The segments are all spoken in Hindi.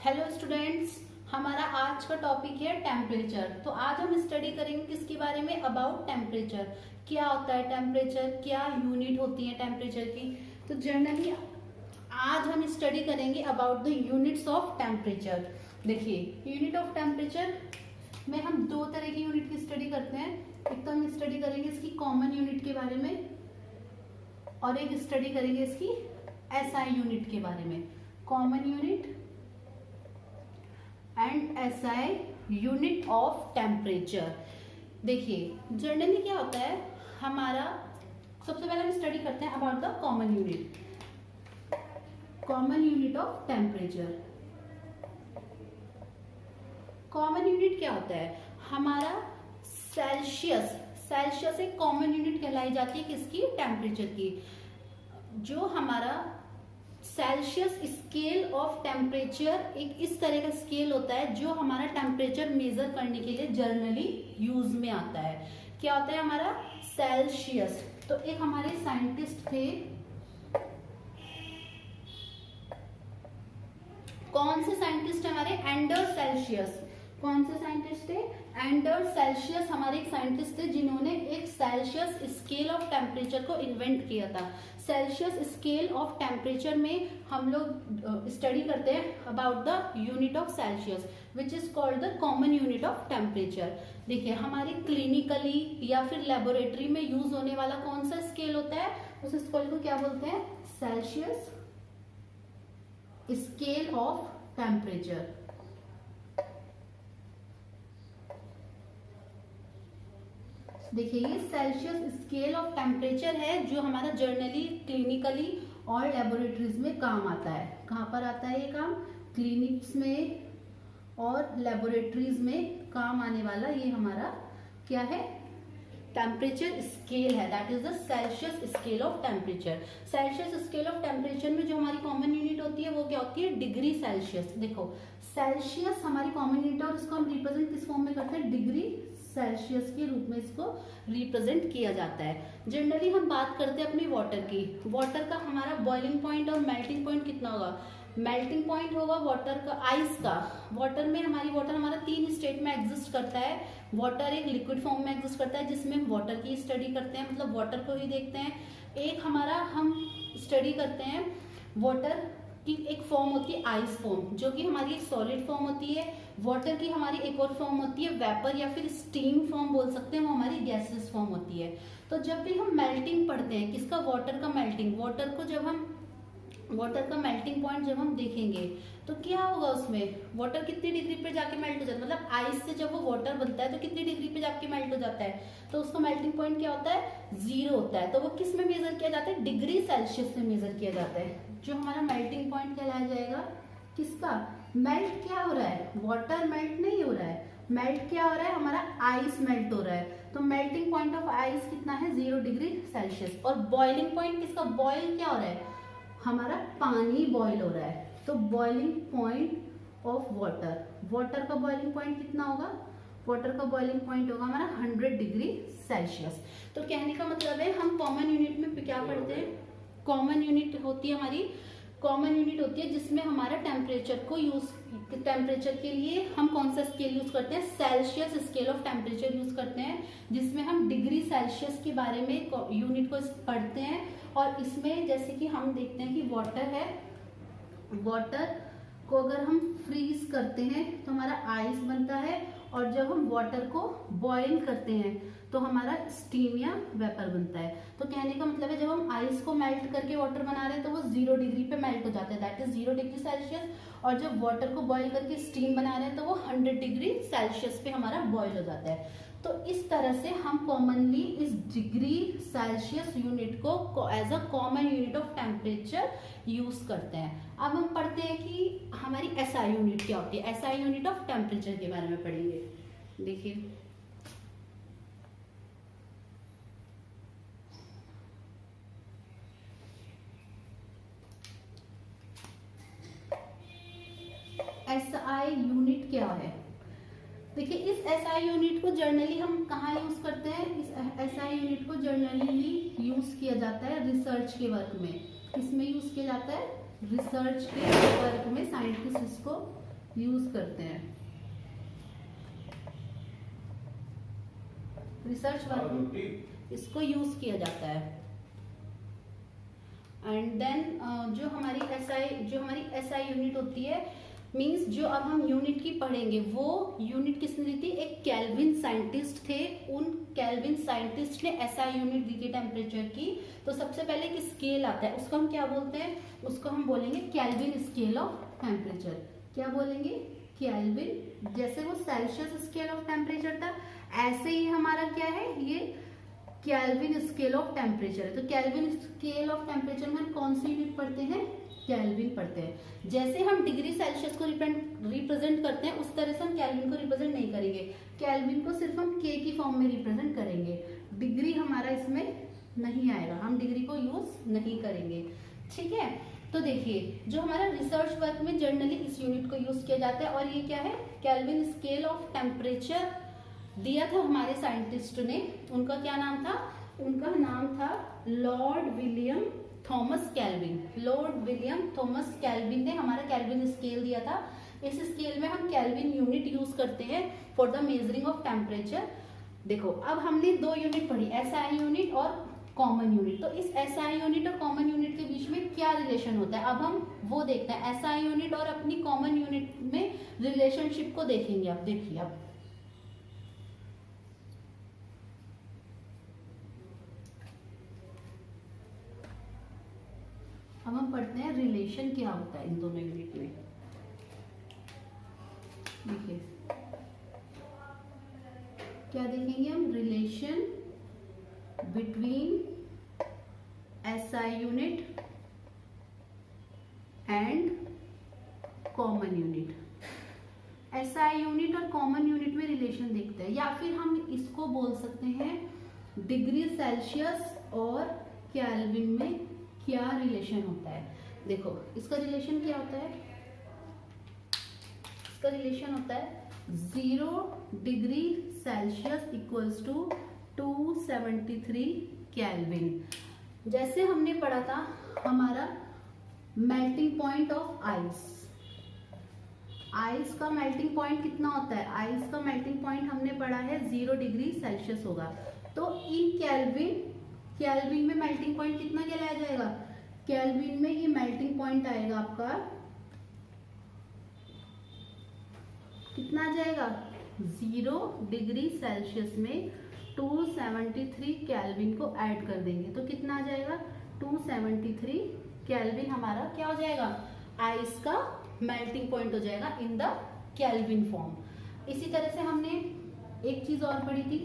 हेलो स्टूडेंट्स, हमारा आज का टॉपिक है टेम्परेचर। तो आज हम स्टडी करेंगे किसके बारे में, अबाउट टेम्परेचर। क्या होता है टेम्परेचर, क्या यूनिट होती है टेम्परेचर की। तो जनरली आज हम स्टडी करेंगे about the units of temperature. देखिए, यूनिट ऑफ टेम्परेचर में हम दो तरह की यूनिट की स्टडी करते हैं। एक तो हम स्टडी करेंगे इसकी कॉमन यूनिट के बारे में, और एक स्टडी करेंगे इसकी एसआई यूनिट के बारे में। Common unit and SI unit of temperature. देखिए, जनरली क्या होता है हमारा, सबसे पहले हम स्टडी करते हैं about the common unit. Common unit of temperature. Common unit क्या होता है हमारा, सेल्सियस। सेल्सियस एक कॉमन यूनिट कहलाई जाती है किसकी, टेम्परेचर की। जो हमारा सेल्सियस स्केल ऑफ टेम्परेचर एक इस तरह का स्केल होता है जो हमारा टेम्परेचर मेजर करने के लिए जर्नली यूज में आता है। क्या होता है हमारा सेल्सियस। तो एक हमारे साइंटिस्ट थे, कौन से साइंटिस्ट है हमारे, एंडर सेल्सियस। कौन से साइंटिस्ट थे, एंडर सेल्सियस हमारे एक साइंटिस्ट थे जिन्होंने एक सेल्सियस स्केल ऑफ टेम्परेचर को इन्वेंट किया था। सेल्सियस स्केल ऑफ टेम्परेचर में हम लोग स्टडी करते हैं about the unit of Celsius which is called the common unit of temperature. देखिए, हमारे क्लिनिकली या फिर लेबोरेटरी में यूज होने वाला कौन सा स्केल होता है, उस स्केल को क्या बोलते हैं, सेल्सियस स्केल ऑफ टेम्परेचर। देखिए, ये सेल्सियस स्केल ऑफ टेम्परेचर है जो हमारा जर्नली क्लिनिकली और लेबोरेटरीज में काम आता है। कहाँ पर आता है ये काम, क्लिनिक्स में और लेबोरेटरीज में काम आने वाला ये हमारा क्या है, टेम्परेचर स्केल है। That is the Celsius scale of temperature. Celsius scale of temperature में जो हमारी कॉमन यूनिट होती है वो क्या होती है, डिग्री सेल्सियस। देखो, सेल्सियस हमारी कॉमन यूनिट है और इसको हम रिप्रेजेंट किस फॉर्म में करते हैं, डिग्री सेल्सियस के रूप में इसको रिप्रेजेंट किया जाता है। जनरली हम बात करते हैं अपनी वाटर की। वाटर का हमारा बॉइलिंग पॉइंट और मेल्टिंग पॉइंट कितना होगा, मेल्टिंग पॉइंट होगा वाटर का, आइस का। वाटर में वाटर हमारा तीन स्टेट में एग्जिस्ट करता है। वाटर एक लिक्विड फॉर्म में एग्जिस्ट करता है जिसमें हम वाटर की स्टडी करते हैं, मतलब वाटर को ही देखते हैं। एक हमारा हम स्टडी करते हैं वाटर की एक फॉर्म होती है आइस फॉर्म, जो कि हमारी एक सॉलिड फॉर्म होती है। वाटर की हमारी एक और फॉर्म होती है वेपर या फिर स्टीम फॉर्म बोल सकते हैं, वो हमारी गैसेस फॉर्म होती है। तो जब भी हम मेल्टिंग पढ़ते हैं, किसका, वाटर का मेल्टिंग, वाटर का मेल्टिंग पॉइंट जब हम देखेंगे तो क्या होगा उसमें, वाटर कितनी डिग्री पे जाके मेल्ट हो जाता है, मतलब आइस से जब वो वाटर बनता है तो कितनी डिग्री पे जाके मेल्ट हो जाता है, तो उसका मेल्टिंग पॉइंट क्या होता है, 0 होता है। तो वो किस में मेजर किया जाता है, डिग्री सेल्सियस में मेजर किया जाता है। जो हमारा मेल्टिंग पॉइंट कहलाया जाएगा किसका, मेल्ट क्या हो रहा है, वाटर मेल्ट नहीं हो रहा है, मेल्ट क्या हो रहा है, हमारा आइस मेल्ट हो रहा है। तो मेल्टिंग पॉइंट ऑफ आइस कितना है, 0 डिग्री सेल्सियस। और बॉइलिंग पॉइंट किसका, बॉइल क्या हो रहा है, हमारा पानी बॉईल हो रहा है। तो boiling point of water, water का बॉइलिंग पॉइंट कितना होगा, वाटर का बॉइलिंग पॉइंट होगा हमारा 100 डिग्री सेल्सियस। तो कहने का मतलब है हम कॉमन यूनिट में क्या पढ़ते हैं, कॉमन यूनिट होती है हमारी, कॉमन यूनिट होती है जिसमें हमारा टेम्परेचर के लिए हम कौन सा स्केल यूज करते हैं, Celsius scale of temperature use करते हैं, जिसमें हम डिग्री सेल्सियस के बारे में यूनिट को पढ़ते हैं। और इसमें जैसे कि हम देखते हैं कि वाटर है, वाटर को अगर हम फ्रीज करते हैं तो हमारा आइस बनता है, और जब हम वाटर को बॉईल करते हैं तो हमारा स्टीम या वेपर बनता है। तो कहने का मतलब है जब हम आइस को मेल्ट करके वाटर बना रहे हैं तो वो 0 डिग्री पे मेल्ट हो जाता है, दैट इज 0 डिग्री सेल्सियस। और जब वाटर को बॉईल करके स्टीम बना रहे हैं तो वो 100 डिग्री सेल्सियस पे हमारा बॉईल हो जाता है। तो इस तरह से हम कॉमनली इस डिग्री सेल्सियस यूनिट को as a common unit of temperature use करते हैं। अब हम पढ़ते हैं कि हमारी एसआई यूनिट क्या होती है। एसआई यूनिट ऑफ टेम्परेचर के बारे में पढ़ेंगे। देखिए, एसआई यूनिट क्या है। देखिए, इस एसआई यूनिट को जर्नली हम कहाँ यूज करते हैं, इस एसआई यूनिट को जर्नली यूज किया जाता है रिसर्च के वर्क में। किसमें यूज किया जाता है, रिसर्च के वर्क में साइंटिस्ट इसको यूज करते हैं, रिसर्च वर्क में इसको यूज किया जाता है। एंड देन जो हमारी एसआई यूनिट होती है, मींस जो अब हम यूनिट की पढ़ेंगे, वो यूनिट किसने दी थी? एक कैल्विन साइंटिस्ट थे। उन कैल्विन साइंटिस्ट ने एसआई यूनिट दी थी टेम्परेचर की। तो सबसे पहले एक स्केल आता है, उसको हम क्या बोलते हैं? उसको हम बोलेंगे कैल्विन स्केल ऑफ टेम्परेचर। क्या बोलेंगे? कैल्विन। जैसे वो सेल्सियस स्केल ऑफ टेम्परेचर था, ऐसे ही हमारा क्या है, ये कैल्विन स्केल ऑफ टेम्परेचर है। तो कैल्विन स्केल ऑफ टेम्परेचर में हम कौन सी यूनिट पढ़ते हैं? कैल्विन पढ़ते हैं। जैसे हम डिग्री सेल्सियस को रिप्रेजेंट करते हैं, उस तरह से हम कैल्विन को रिप्रेजेंट नहीं करेंगे। कैल्विन को सिर्फ हम के की फॉर्म में रिप्रेजेंट करेंगे, डिग्री हमारा इसमें नहीं आएगा, हम डिग्री को यूज नहीं करेंगे। ठीक है, तो देखिए जो हमारा रिसर्च वर्क में जनरली इस यूनिट को यूज किया जाता है, और ये क्या है? कैल्विन स्केल ऑफ टेम्परेचर दिया था हमारे साइंटिस्ट ने। उनका क्या नाम था? उनका नाम था Lord William Thomas Kelvin. Lord William Thomas Kelvin ने हमारा कैल्विन स्केल दिया था। इस स्केल में हम कैल्विन यूनिट यूज करते हैं for the measuring of temperature. देखो अब हमने दो यूनिट पढ़ी, एसआई यूनिट और कॉमन यूनिट। तो इस एसआई यूनिट और कॉमन यूनिट के बीच में क्या रिलेशन होता है, अब हम वो देखते हैं। एसआई यूनिट और अपनी कॉमन यूनिट में रिलेशनशिप को देखेंगे। अब देखिए, अब हम पढ़ते हैं रिलेशन क्या होता है इन दोनों यूनिट में। देखिए क्या देखेंगे हम? Relation between SI unit and common unit. SI unit और कॉमन यूनिट में रिलेशन देखते हैं, या फिर हम इसको बोल सकते हैं डिग्री सेल्सियस और केल्विन में क्या रिलेशन होता है। देखो इसका रिलेशन क्या होता है? इसका रिलेशन होता है 0 degree Celsius equals to 273 Kelvin. जैसे हमने पढ़ा था हमारा melting point of ice. Ice का मेल्टिंग पॉइंट कितना होता है? आइस का मेल्टिंग पॉइंट हमने पढ़ा है 0 डिग्री सेल्सियस होगा। तो इन केल्विन में मेल्टिंग पॉइंट कितना कहलाया जाएगा? केल्विन में ये मेल्टिंग पॉइंट आएगा आपका कितना आ जाएगा? 0 डिग्री सेल्सियस में 273 केल्विन को ऐड कर देंगे तो कितना आ जाएगा? 273 केल्विन हमारा क्या हो जाएगा? आइस का मेल्टिंग पॉइंट हो जाएगा इन द केल्विन फॉर्म। इसी तरह से हमने एक चीज और पढ़ी थी,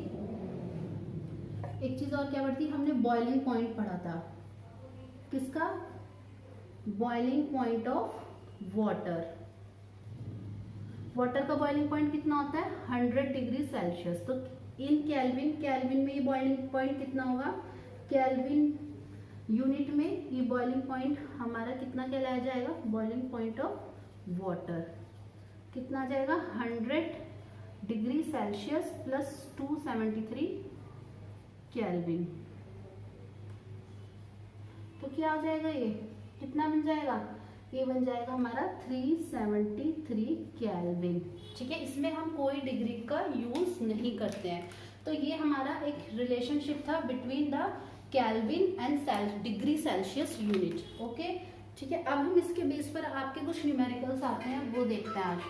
एक चीज और क्या पढ़ी थी हमने? बॉइलिंग पॉइंट पढ़ा था। किसका? Boiling point of water. Water का बॉइलिंग पॉइंट कितना होता है? 100 डिग्री सेल्सियस। तो इन केल्विन में ये बॉइलिंग पॉइंट कितना होगा? केल्विन यूनिट में ये बॉइलिंग पॉइंट हमारा कितना कहलाया जाएगा? बॉइलिंग पॉइंट ऑफ वाटर कितना आ जाएगा? 100 डिग्री सेल्सियस प्लस 273 केल्विन। तो क्या हो जाएगा? ये कितना बन जाएगा? ये बन जाएगा हमारा 373 केल्विन। ठीक है, इसमें हम कोई डिग्री का यूज नहीं करते हैं। तो ये हमारा एक रिलेशनशिप था between the kelvin and degree Celsius unit. Okay, ठीक है। अब हम इसके बेस पर आपके कुछ न्यूमेरिकल्स आते हैं, वो देखते हैं आज।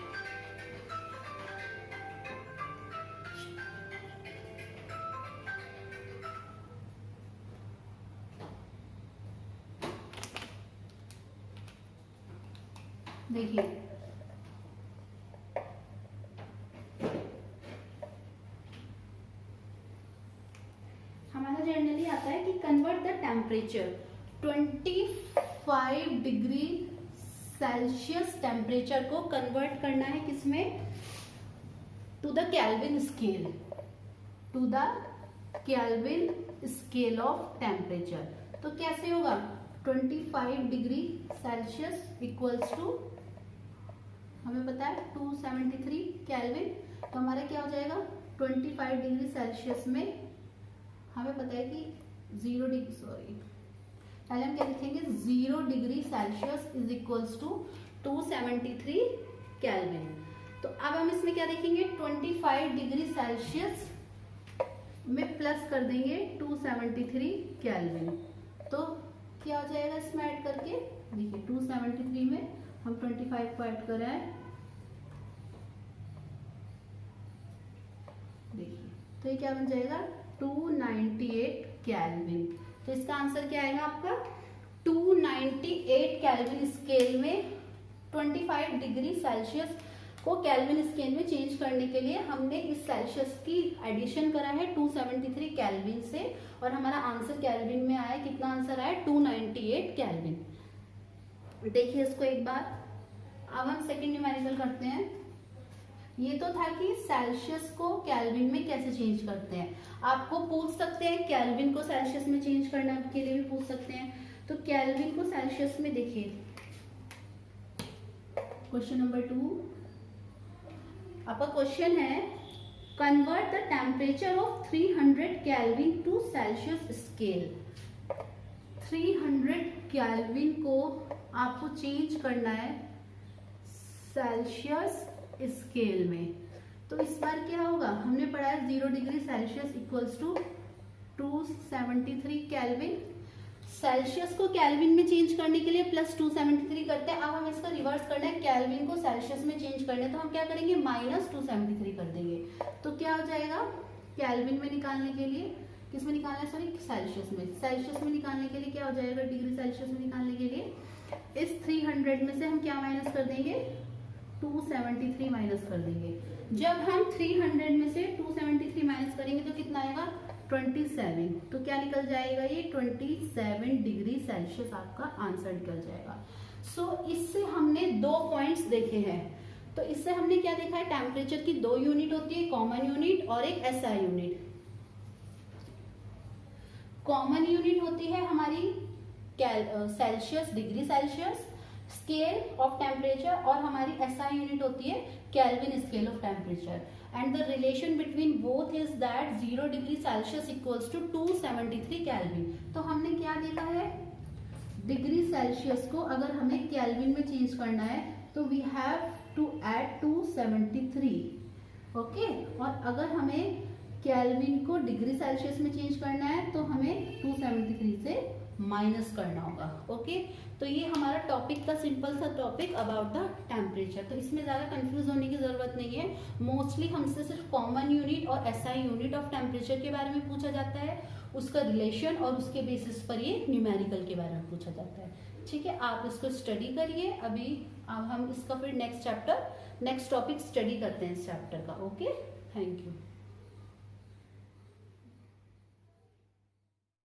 देखिए हमारा जनरली आता है कि convert the temperature 25 degree Celsius temperature को कन्वर्ट करना है किसमें? To the Kelvin scale, to the Kelvin scale of temperature. तो कैसे होगा? 25 डिग्री सेल्सियस इक्वल्स टू हमें पता है 273 केल्विन। तो हमारा क्या हो जाएगा? 25 डिग्री सेल्सियस में हमें पता है कि 0 डिग्री, सॉरी पहले हम क्या लिखेंगे? 0 degree Celsius is equals to 273 Kelvin. तो अब हम इसमें क्या देखेंगे, 25 डिग्री सेल्सियस में प्लस कर देंगे 273 केल्विन। तो क्या हो जाएगा इसमें ऐड करके, देखिए 273 में हम 25 को ऐड कर रहे हैं, देखिए तो ये क्या बन जाएगा 298 केल्विन। तो इसका आंसर क्या आएगा आपका 298 केल्विन स्केल में 25 डिग्री सेल्सियस को केल्विन स्केल में चेंज करने के लिए हमने इस सेल्सियस की एडिशन करा है 273 केल्विन से, और हमारा आंसर केल्विन में आया, कितना आंसर आया 298 केल्विन। देखिए इसको एक बार। अब हम सेकंड न्यूमेरिकल करते हैं। ये तो था कि सेल्सियस को केल्विन में कैसे चेंज करते हैं। आपको पूछ सकते हैं केल्विन को सेल्सियस में चेंज करने के लिए भी पूछ सकते हैं। तो केल्विन को सेल्सियस में देखिए, क्वेश्चन नंबर 2 आपका क्वेश्चन है, convert the temperature of 300 Kelvin to Celsius scale. 300 Kelvin को आपको चेंज करना है सेल्सियस स्केल में। तो इस बार क्या होगा, हमने पढ़ा है 0 degree Celsius equals to 273 Kelvin. Celsius को केल्विन में चेंज करने के लिए प्लस 273 करते हैं। अब हम इसका रिवर्स करना है, केल्विन को सेल्सियस में चेंज करना है, तो हम क्या करेंगे माइनस 273 कर देंगे। तो क्या हो जाएगा, केल्विन में निकालने के लिए, किस में निकालना है, सॉरी सेल्सियस में। सेल्सियस में निकालने के लिए क्या हो जाएगा, डिग्री सेल्सियस में निकालने के लिए इस 300 में से हम क्या माइनस कर देंगे, 273 माइनस कर देंगे। जब हम 300 में से 273 माइनस करेंगे तो कितना आएगा 27। तो क्या निकल जाएगा, ये 27 डिग्री सेल्सियस आपका आंसर निकल जाएगा। सो इससे हमने 2 पॉइंट्स देखे हैं। तो इससे हमने क्या देखा है, टेम्परेचर की 2 यूनिट होती है, कॉमन यूनिट और एक एसआई यूनिट। कॉमन यूनिट होती है हमारी Celsius, degree Celsius scale of temperature, और हमारी एसआई यूनिट होती है Kelvin scale of temperature. And the relation between both is that 0 degree Celsius equals to 273 Kelvin. तो हमने क्या देखा है, डिग्री सेल्सियस को अगर हमें केल्विन में चेंज करना है तो we have to add 273, okay. और अगर हमें केल्विन को डिग्री सेल्सियस में चेंज करना है तो हमें 273 से माइनस करना होगा, ओके। तो ये हमारा टॉपिक का सिंपल सा टॉपिक अबाउट द टेम्परेचर। तो इसमें ज़्यादा कंफ्यूज होने की ज़रूरत नहीं है। मोस्टली हमसे सिर्फ कॉमन यूनिट और एसआई यूनिट ऑफ टेम्परेचर के बारे में पूछा जाता है, उसका रिलेशन, और उसके बेसिस पर ये न्यूमेरिकल के बारे में पूछा जाता है। ठीक है, आप इसको स्टडी करिए। अभी अब हम इसका फिर नेक्स्ट टॉपिक स्टडी करते हैं इस चैप्टर का, ओके। Thank you.